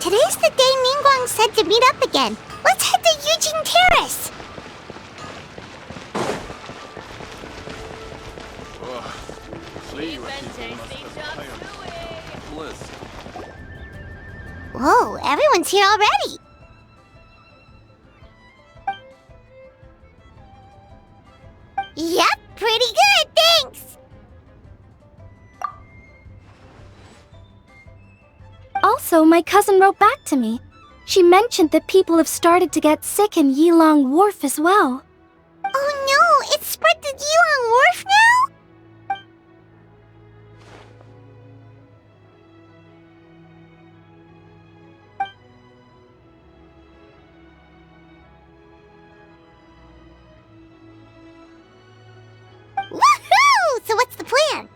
Today's the day Ningguang said to meet up again. Let's head to Yujing Terrace! Whoa, everyone's here already! Yep, pretty good, thanks! Also, my cousin wrote back to me. She mentioned that people have started to get sick in Yilong Wharf as well. Oh no, it's spread to Yilong Wharf now? Woohoo! So what's the plan?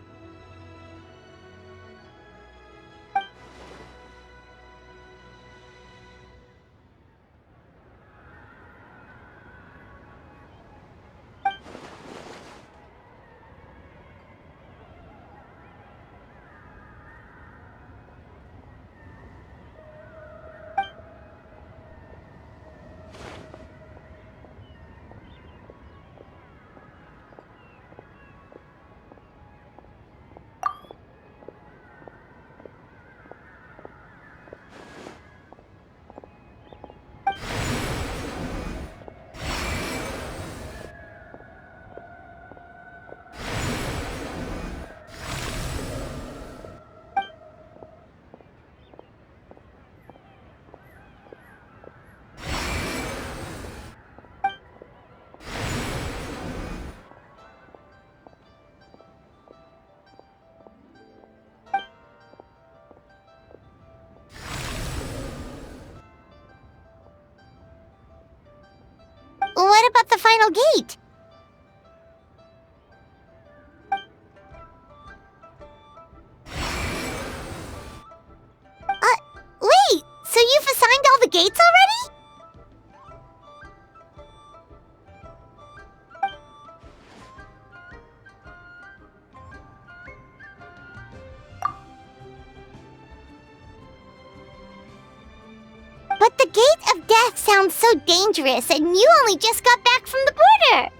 What about the final gate? Wait, so you've assigned all the gates already? But the Gate of Death sounds so dangerous, and you only just got back from the border!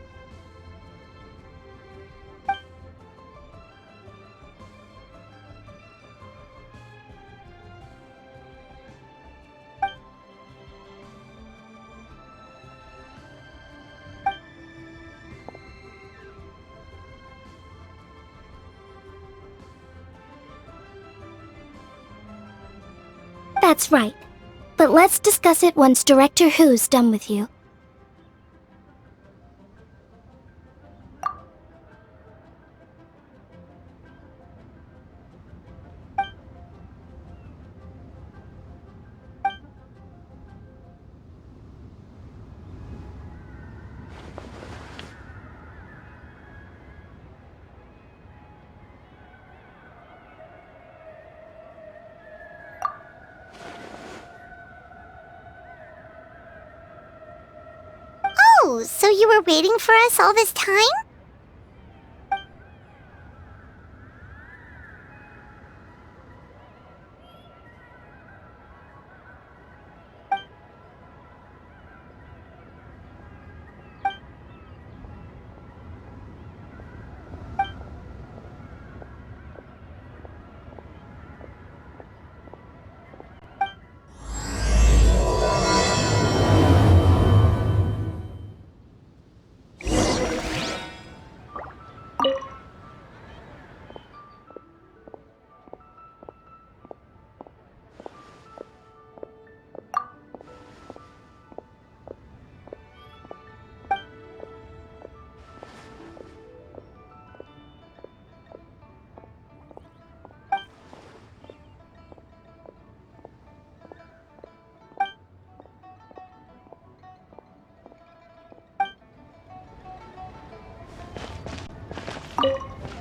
That's right. But let's discuss it once Director Who's done with you. Oh, so you were waiting for us all this time?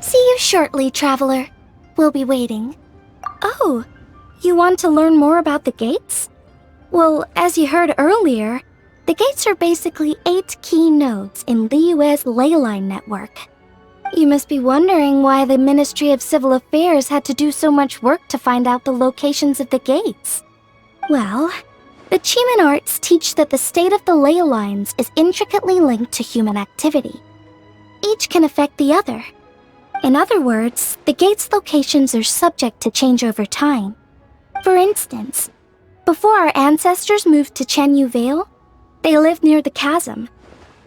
See you shortly, Traveler. We'll be waiting. Oh, you want to learn more about the gates? Well, as you heard earlier, the gates are basically 8 key nodes in Liyue's ley line network. You must be wondering why the Ministry of Civil Affairs had to do so much work to find out the locations of the gates. Well, the Chiman arts teach that the state of the ley lines is intricately linked to human activity. Each can affect the other. In other words, the gate's locations are subject to change over time. For instance, before our ancestors moved to Chenyu Vale, they lived near the chasm.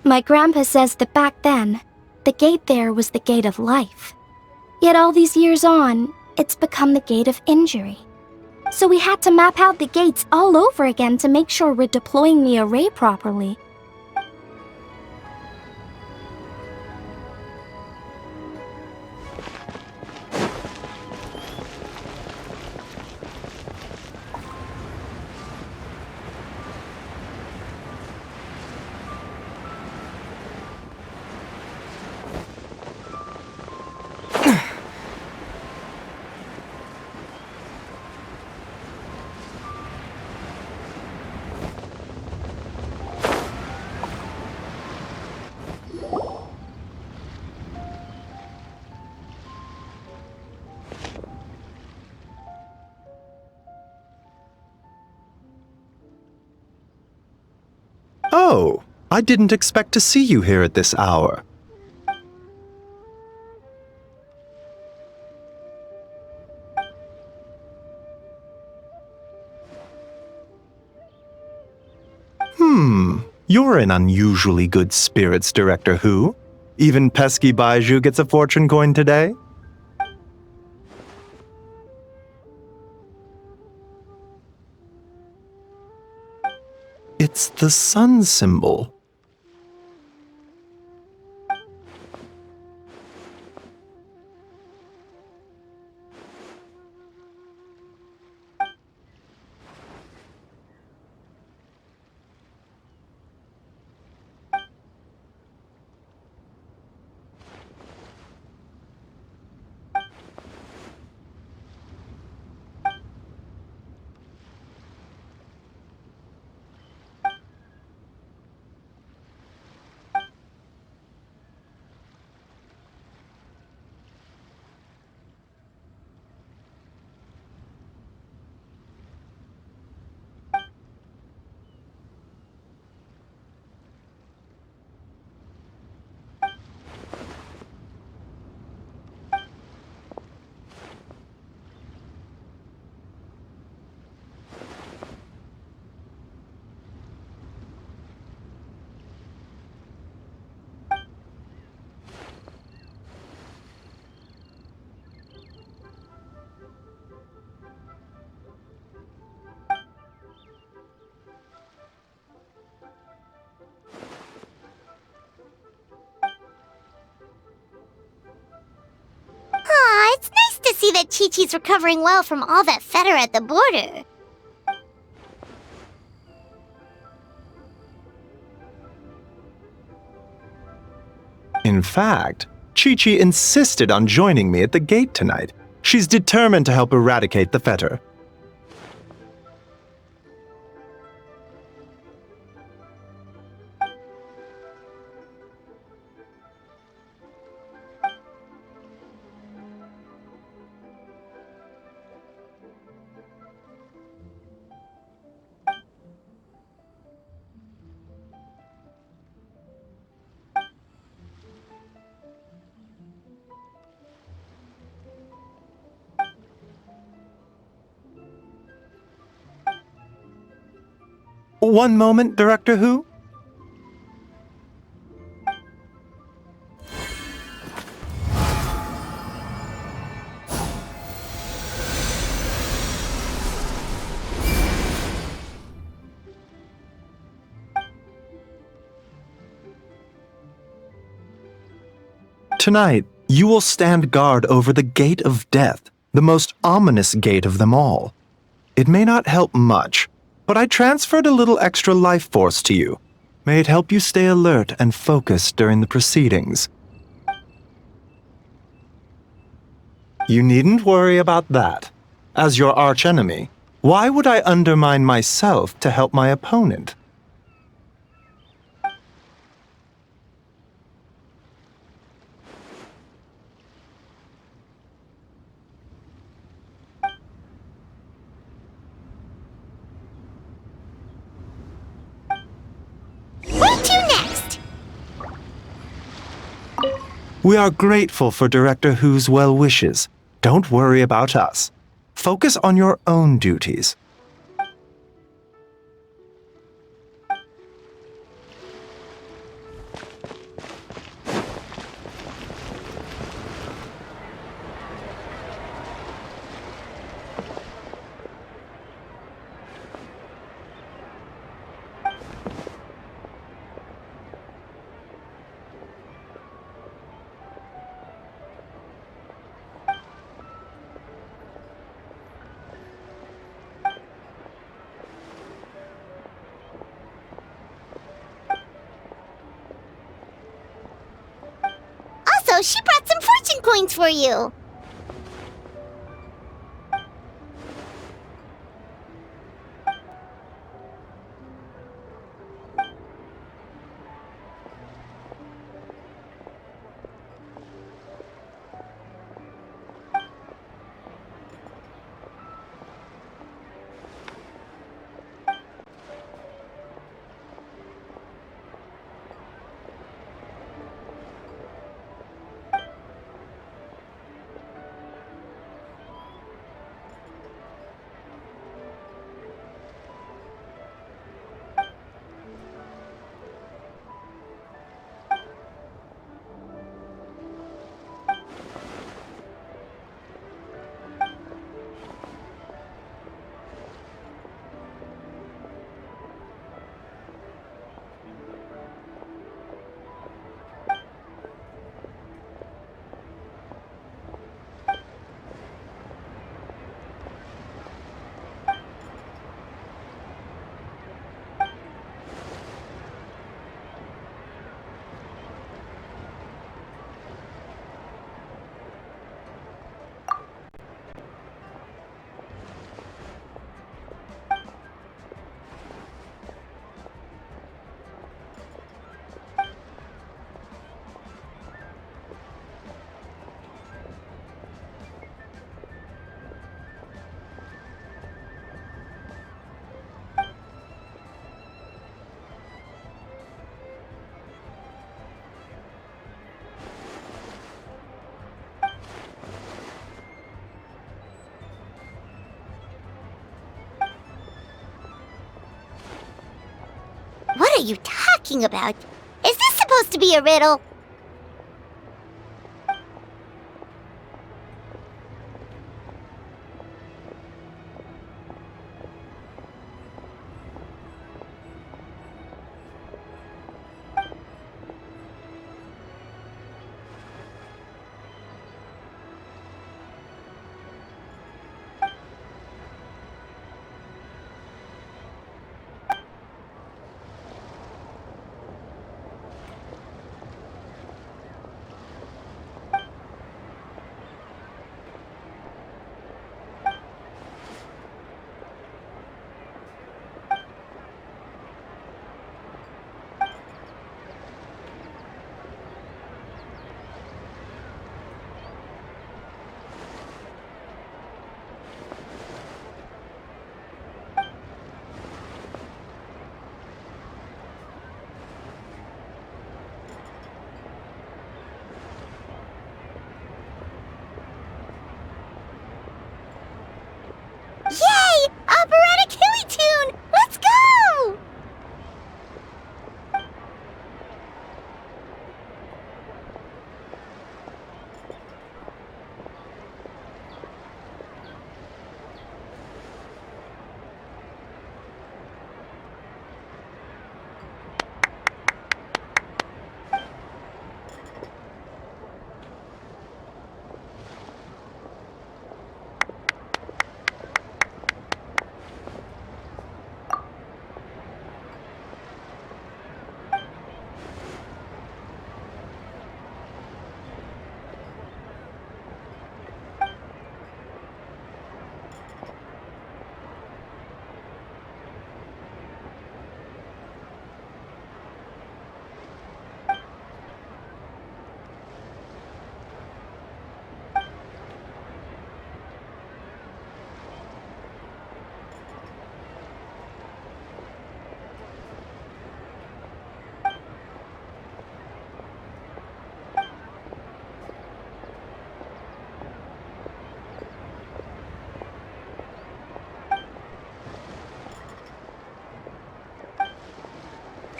My grandpa says that back then, the gate there was the gate of life. Yet all these years on, it's become the gate of injury. So we had to map out the gates all over again to make sure we're deploying the array properly. Oh, I didn't expect to see you here at this hour. You're in unusually good spirits, Director Who. Even pesky Baiju gets a fortune coin today? It's the sun symbol. Aw, it's nice to see that Chi-Chi's recovering well from all that fetter at the border. In fact, Chi-Chi insisted on joining me at the gate tonight. She's determined to help eradicate the fetter. One moment, Director Who. Tonight, you will stand guard over the Gate of Death, the most ominous gate of them all. It may not help much, but I transferred a little extra life force to you. May it help you stay alert and focused during the proceedings. You needn't worry about that. As your archenemy, why would I undermine myself to help my opponent? We are grateful for Director Who's well wishes. Don't worry about us. Focus on your own duties. Also, she brought some fortune coins for you. What are you talking about? Is this supposed to be a riddle?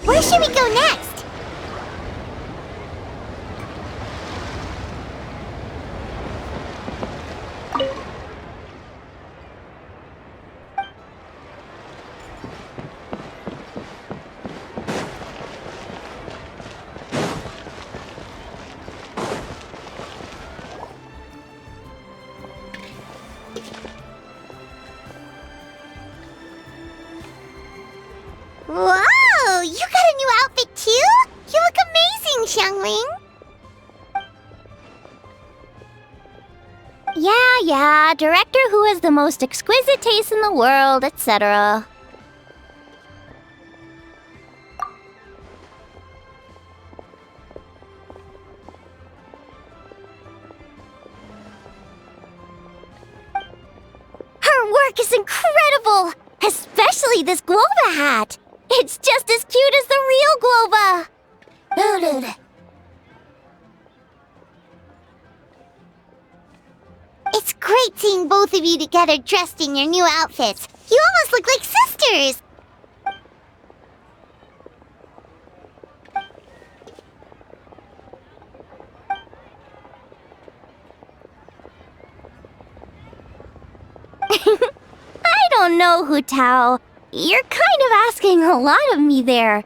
Where should we go next? Whoa! You got a new outfit too? You look amazing, Xiangling! Yeah, director who has the most exquisite taste in the world, etc. Her work is incredible! Especially this Glova hat! It's just as cute as the real Glova! It's great seeing both of you together dressed in your new outfits. You almost look like sisters! I don't know, Hu Tao. You're kind of asking a lot of me there.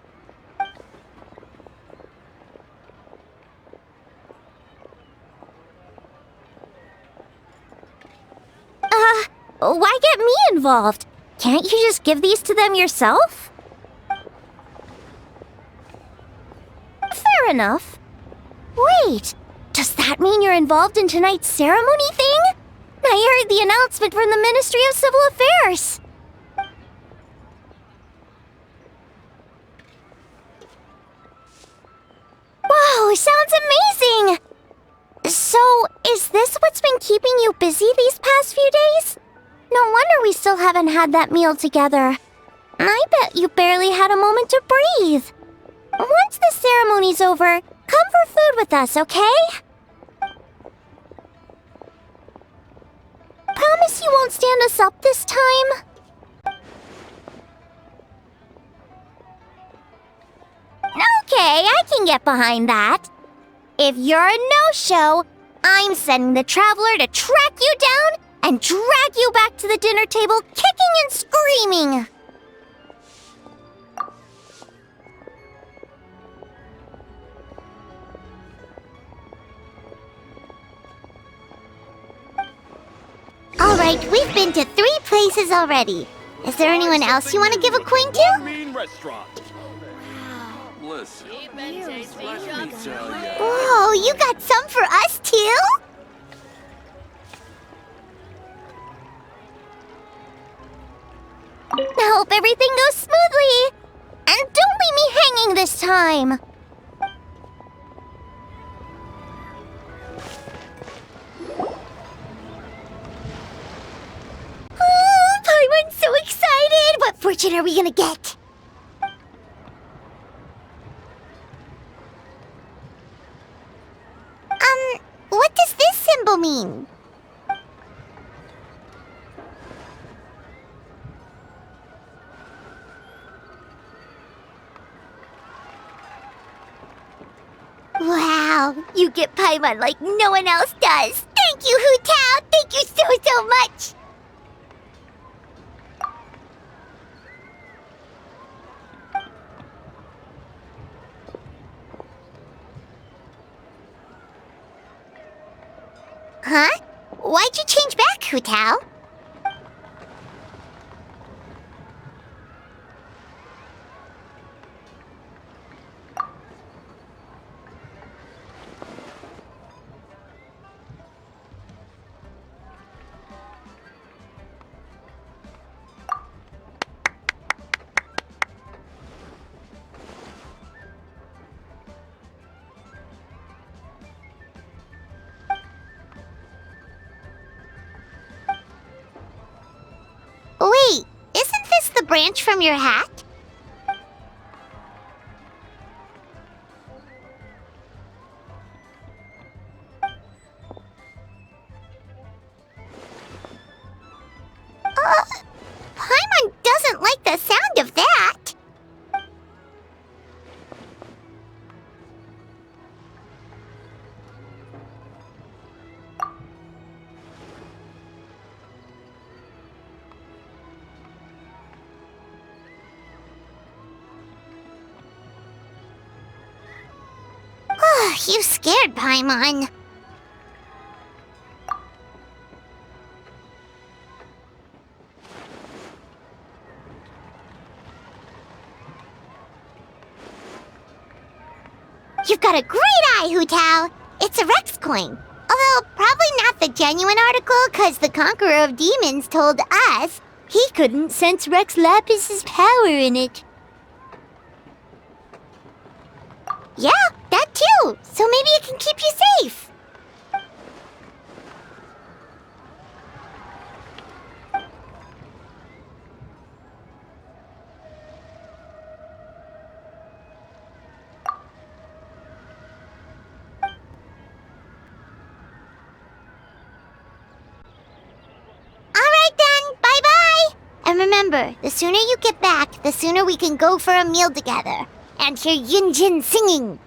Why get me involved? Can't you just give these to them yourself? Fair enough. Wait, does that mean you're involved in tonight's ceremony thing? I heard the announcement from the Ministry of Civil Affairs. Wow, sounds amazing! So, is this what's been keeping you busy these past few days? No wonder we still haven't had that meal together. I bet you barely had a moment to breathe. Once the ceremony's over, come for food with us, okay? Promise you won't stand us up this time? Okay, I can get behind that. If you're a no-show, I'm sending the Traveler to track you down and drag you back to the dinner table kicking and screaming. Alright, we've been to 3 places already. Is there anyone else you want to give a coin to? Mean restaurant. Listen, let me tell you. Whoa, you got some for us too? I hope everything goes smoothly. And don't leave me hanging this time. Paimon's so excited! What fortune are we gonna get? What does this symbol mean? Wow, you get Paimon like no one else does. Thank you, Hu Tao. Thank you so much. Huh? Why'd you change back, Hu Tao? Wait, isn't this the branch from your hat? Paimon doesn't like the sound of that. You scared Paimon. You've got a great eye, Hu Tao. It's a Rex coin. Although probably not the genuine article, because the Conqueror of Demons told us he couldn't sense Rex Lapis's power in it. Yeah, that too. So maybe it can keep you safe. Alright then, bye-bye! And remember, the sooner you get back, the sooner we can go for a meal together. And hear Yunjin singing.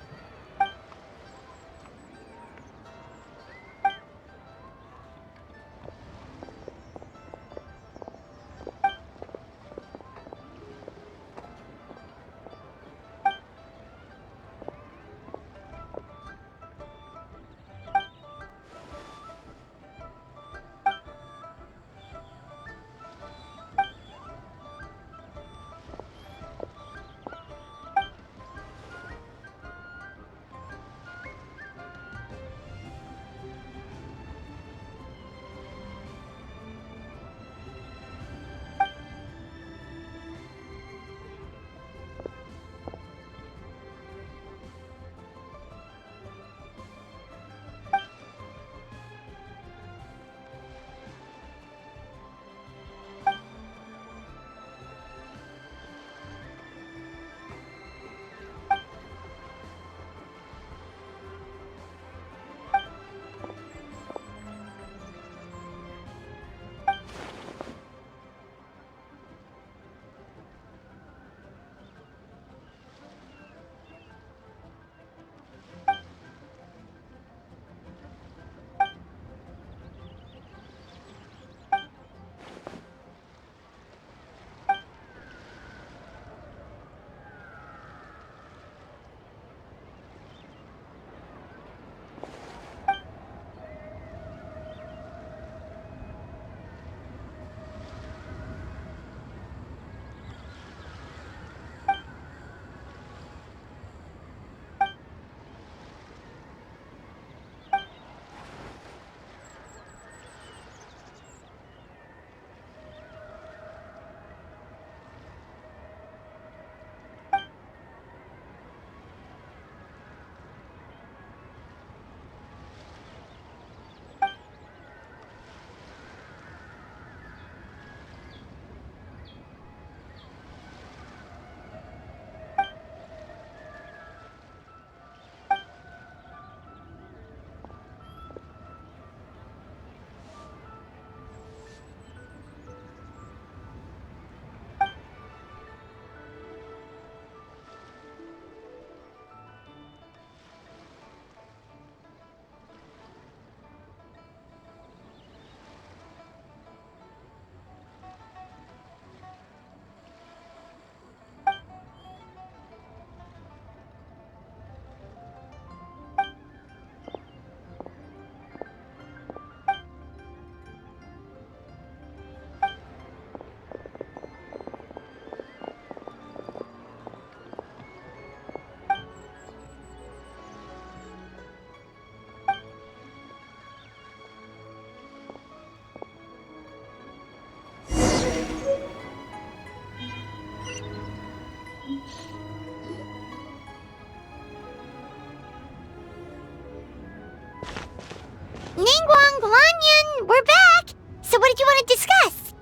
Ningguang, Guanyin, we're back! So what did you want to discuss?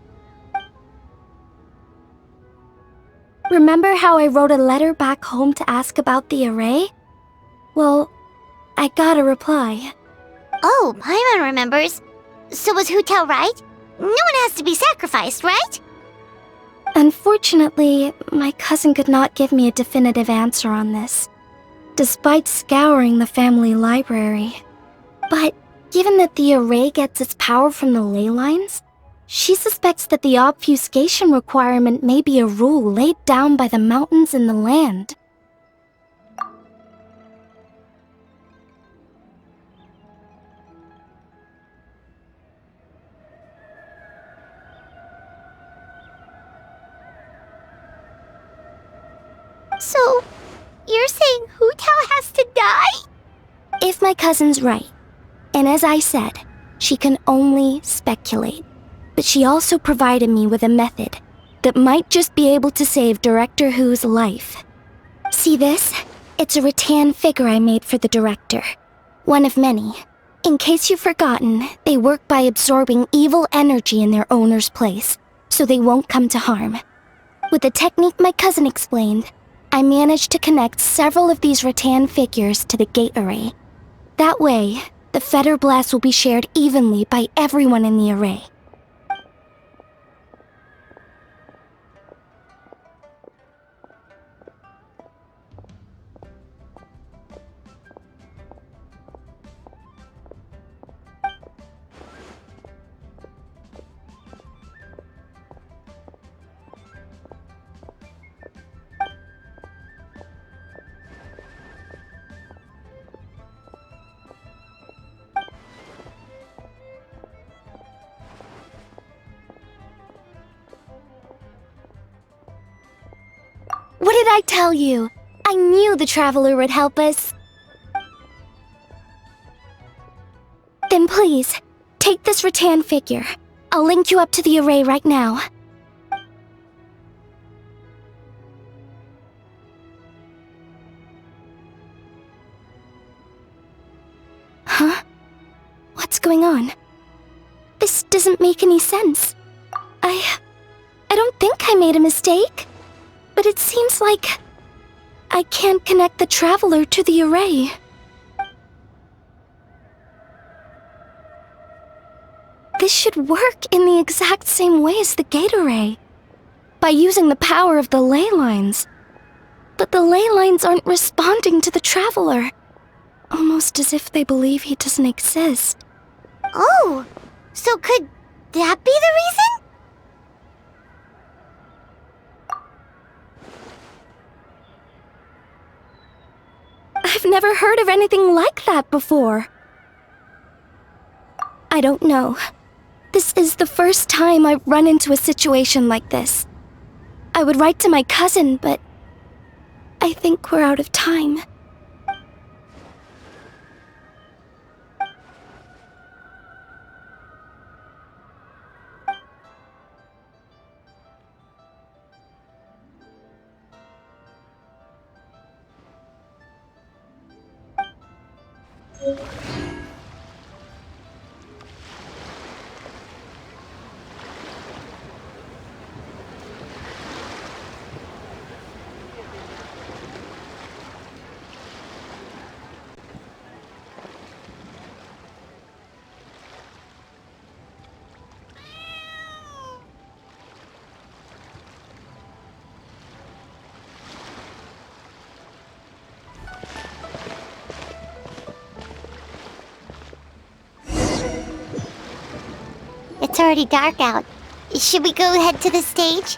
Remember how I wrote a letter back home to ask about the array? Well, I got a reply. Oh, Paimon remembers. So was Hu Tao right? No one has to be sacrificed, right? Unfortunately, my cousin could not give me a definitive answer on this, despite scouring the family library. But given that the array gets its power from the ley lines, she suspects that the obfuscation requirement may be a rule laid down by the mountains and the land. So, you're saying Hu Tao has to die? If my cousin's right, and as I said, she can only speculate, but she also provided me with a method that might just be able to save Director Hu's life. See this? It's a rattan figure I made for the director. One of many. In case you've forgotten, they work by absorbing evil energy in their owner's place, so they won't come to harm. With the technique my cousin explained, I managed to connect several of these rattan figures to the gate array. That way, the fetter blast will be shared evenly by everyone in the array. What did I tell you? I knew the Traveler would help us. Then please, take this rattan figure. I'll link you up to the array right now. Huh? What's going on? This doesn't make any sense. I don't think I made a mistake. But it seems like I can't connect the Traveler to the array. This should work in the exact same way as the gate array, by using the power of the ley lines. But the ley lines aren't responding to the Traveler, almost as if they believe he doesn't exist. Oh, so could that be the reason? I've never heard of anything like that before. I don't know. This is the first time I've run into a situation like this. I would write to my cousin, but I think we're out of time. It's already dark out. Should we go head to the stage?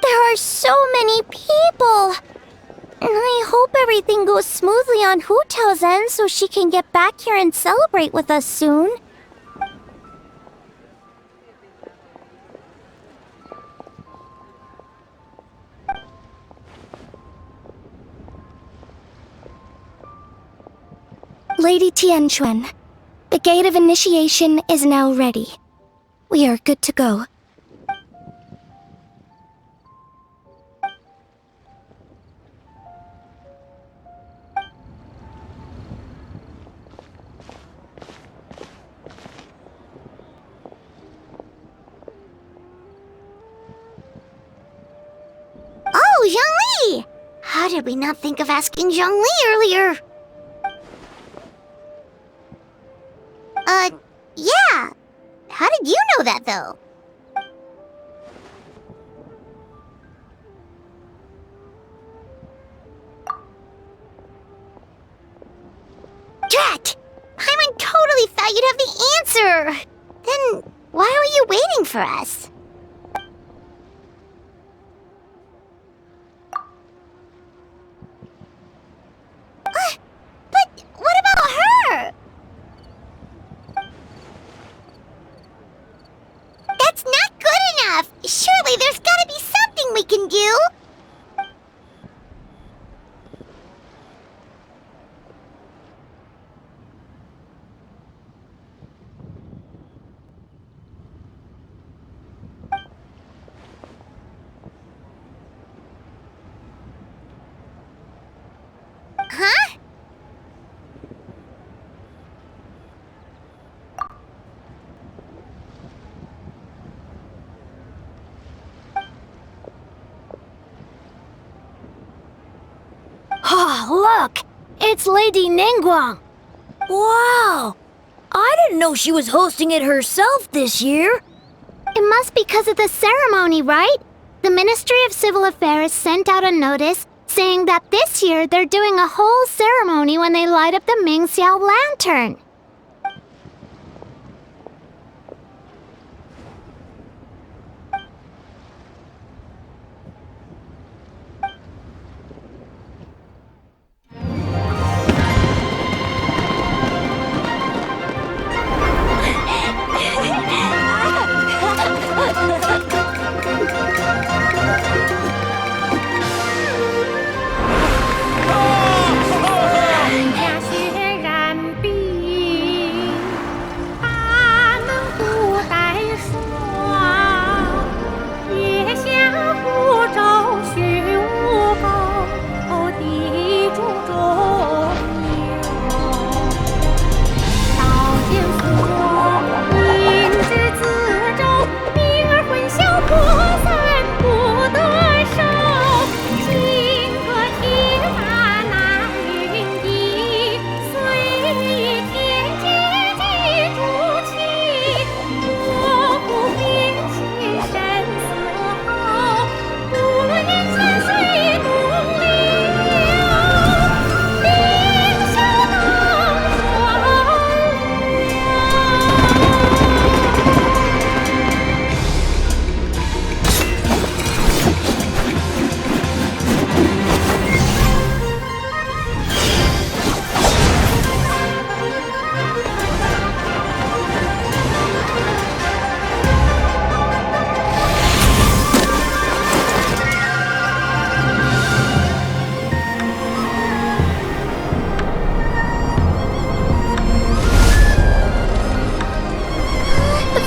There are so many people! And I hope everything goes smoothly on Hu Tao's end so she can get back here and celebrate with us soon. Lady Tianquan, the Gate of Initiation is now ready. We are good to go. Oh, Oh, Zhongli! How did we not think of asking Zhongli earlier? Yeah. How did you know that, though? Drat! Paimon totally thought you'd have the answer! Then, why were you waiting for us? But what about her? That's not good enough! Surely there's gotta be something we can do! Huh? Oh, look! It's Lady Ningguang! Wow! I didn't know she was hosting it herself this year! It must be because of the ceremony, right? The Ministry of Civil Affairs sent out a notice saying that this year they're doing a whole ceremony when they light up the Ming Xiao lantern.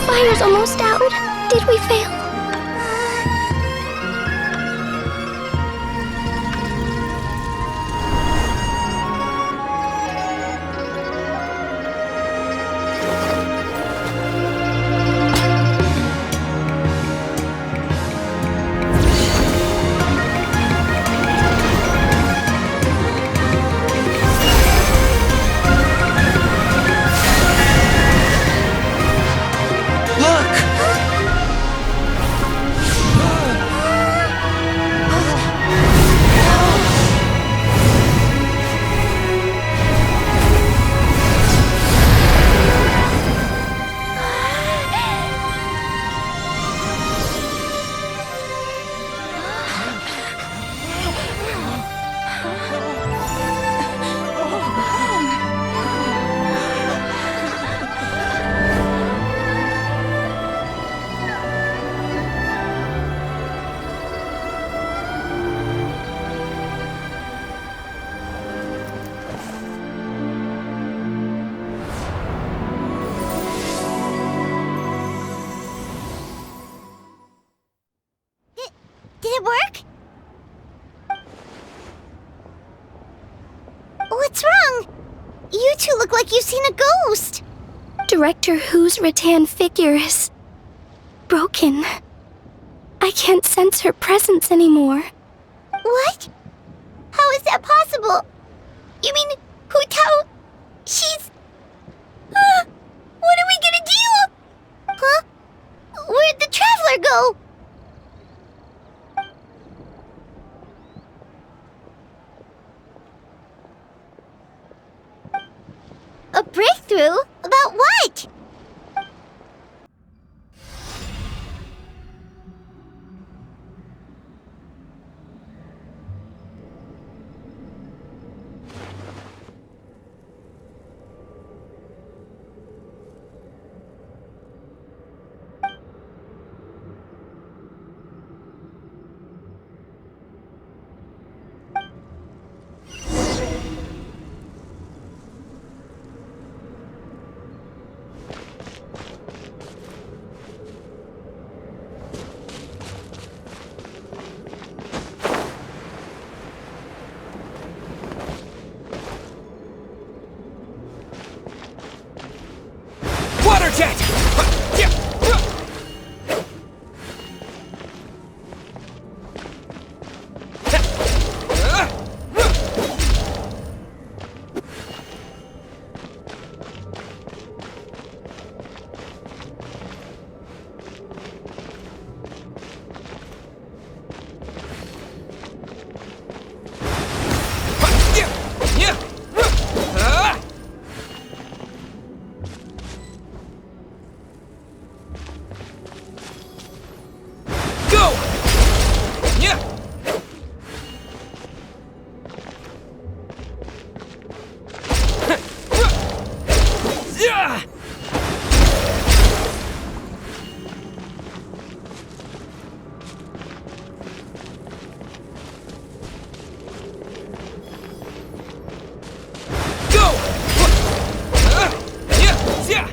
Fire's almost out. Did we fail? Did it work? What's wrong? You two look like you've seen a ghost. Director Hu's rattan figure is broken. I can't sense her presence anymore. What? How is that possible? You mean Hu Tao? She's... what are we gonna do? Huh? Where'd the traveler go? A breakthrough? About what? Water jet! Go! Yeah! Yeah! Go! Yeah! Yeah!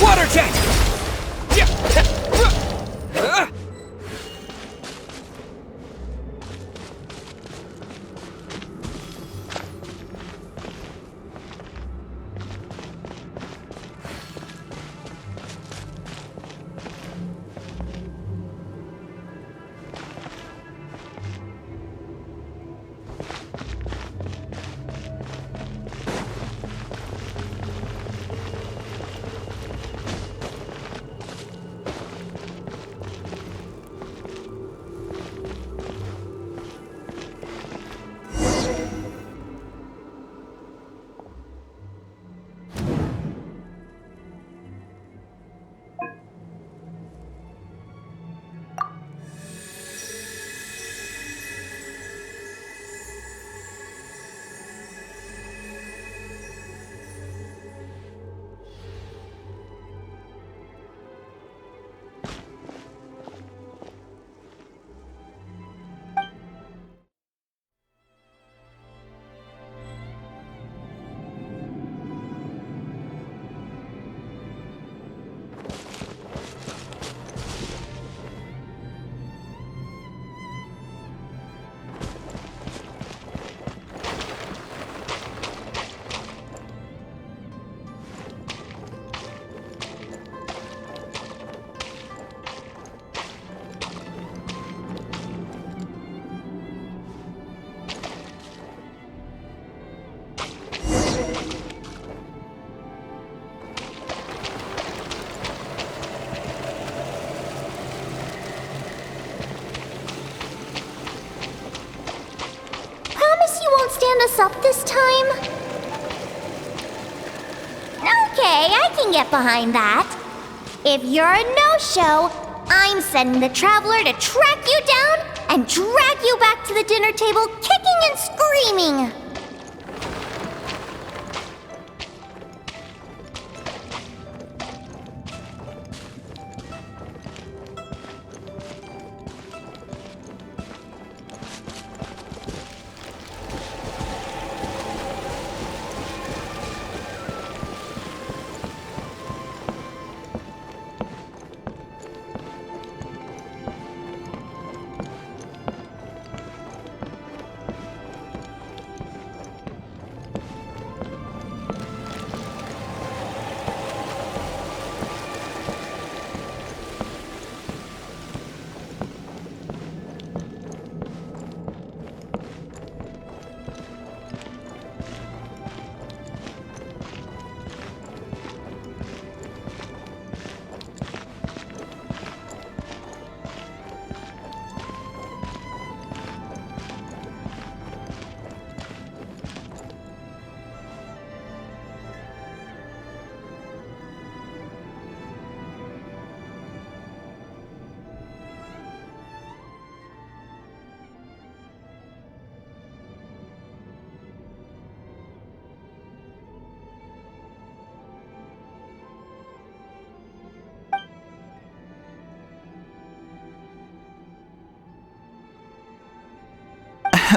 Water jet! Yeah! Stand us up this time? Okay, I can get behind that. If you're a no-show, I'm sending the traveler to track you down and drag you back to the dinner table kicking and screaming.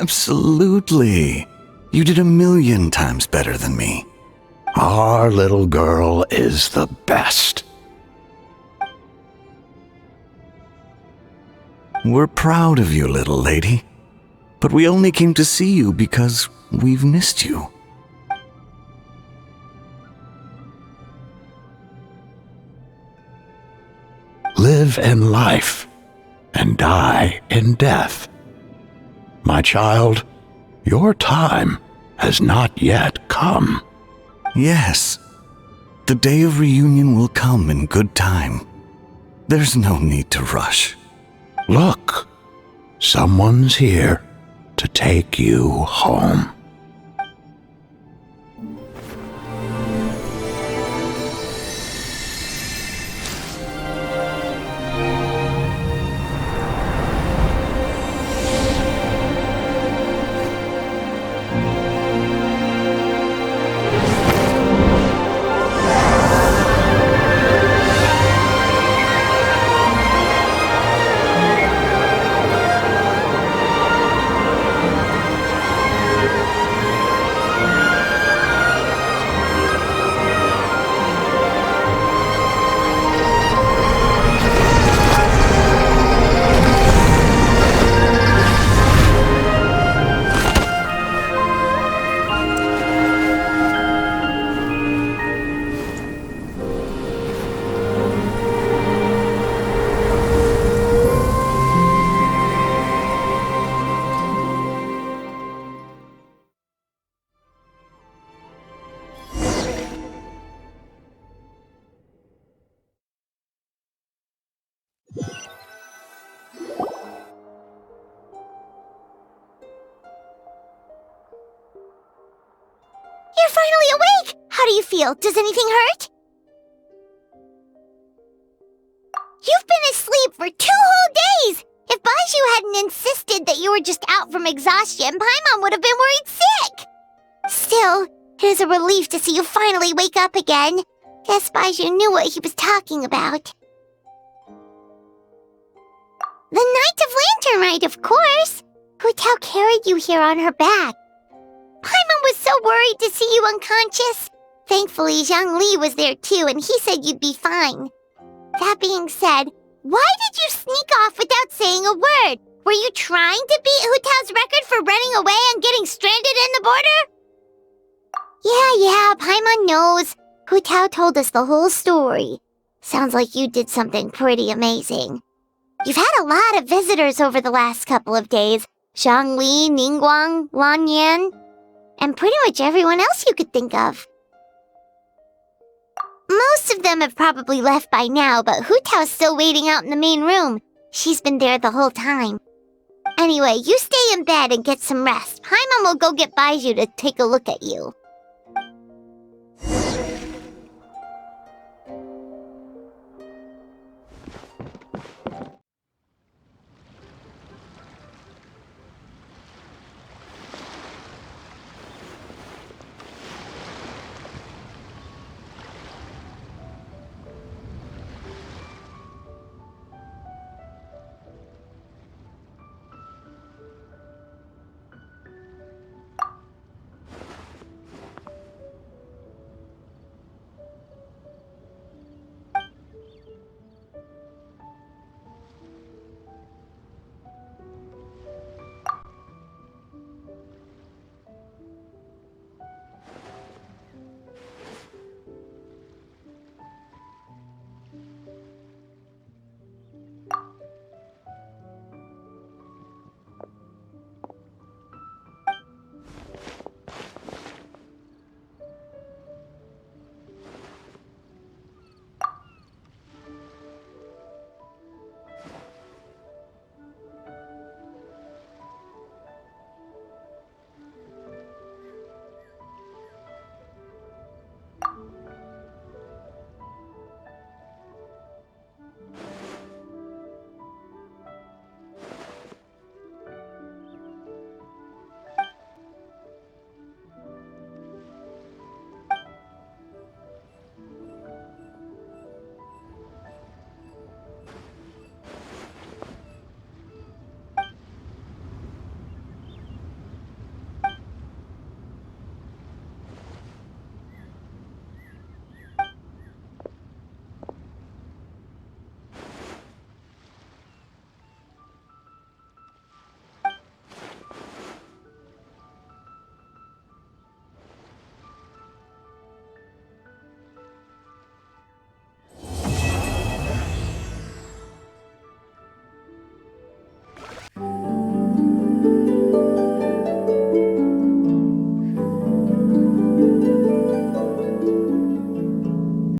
Absolutely. You did 1,000,000 times better than me. Our little girl is the best. We're proud of you, little lady. But we only came to see you because we've missed you. Live in life and die in death. My child, your time has not yet come. Yes, the day of reunion will come in good time. There's no need to rush. Look, someone's here to take you home. You're finally awake! How do you feel? Does anything hurt? You've been asleep for 2 whole days! If Baiju hadn't insisted that you were just out from exhaustion, Paimon would have been worried sick! Still, it is a relief to see you finally wake up again. Guess Baiju knew what he was talking about. The Knight of Lantern Rite, of course! Hu Tao carried you here on her back. Paimon was so worried to see you unconscious. Thankfully, Zhongli was there too, and he said you'd be fine. That being said, why did you sneak off without saying a word? Were you trying to beat Hu Tao's record for running away and getting stranded in the border? Yeah, Paimon knows. Hu Tao told us the whole story. Sounds like you did something pretty amazing. You've had a lot of visitors over the last couple of days. Zhongli, Ningguang, Lan Yan, and pretty much everyone else you could think of. Most of them have probably left by now, but Hu Tao's still waiting out in the main room. She's been there the whole time. Anyway, you stay in bed and get some rest. Paimon will go get Baiju to take a look at you.